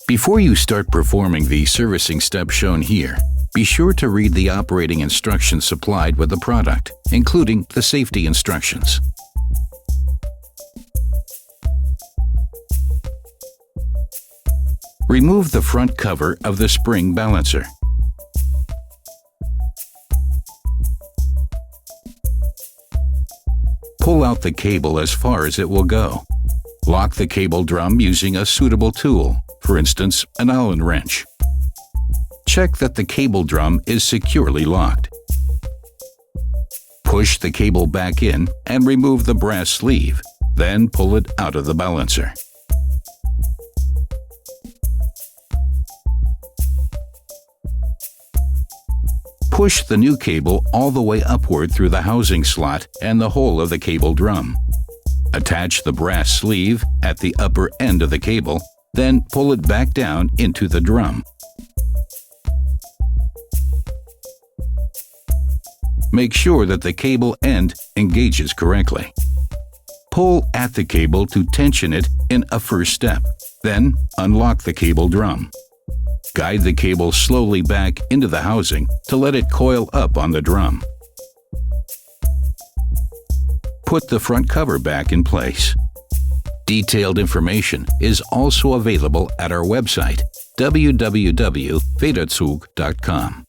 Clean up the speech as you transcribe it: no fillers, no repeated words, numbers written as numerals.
Before you start performing the servicing steps shown here, be sure to read the operating instructions supplied with the product, including the safety instructions. Remove the front cover of the spring balancer. Pull out the cable as far as it will go. Lock the cable drum using a suitable tool, for instance, an Allen wrench. Check that the cable drum is securely locked. Push the cable back in and remove the brass sleeve, then pull it out of the balancer. Push the new cable all the way upward through the housing slot and the hole of the cable drum. Attach the brass sleeve at the upper end of the cable, then pull it back down into the drum. Make sure that the cable end engages correctly. Pull at the cable to tension it in a first step, then unlock the cable drum. Guide the cable slowly back into the housing to let it coil up on the drum. Put the front cover back in place. Detailed information is also available at our website, www.vederzug.com.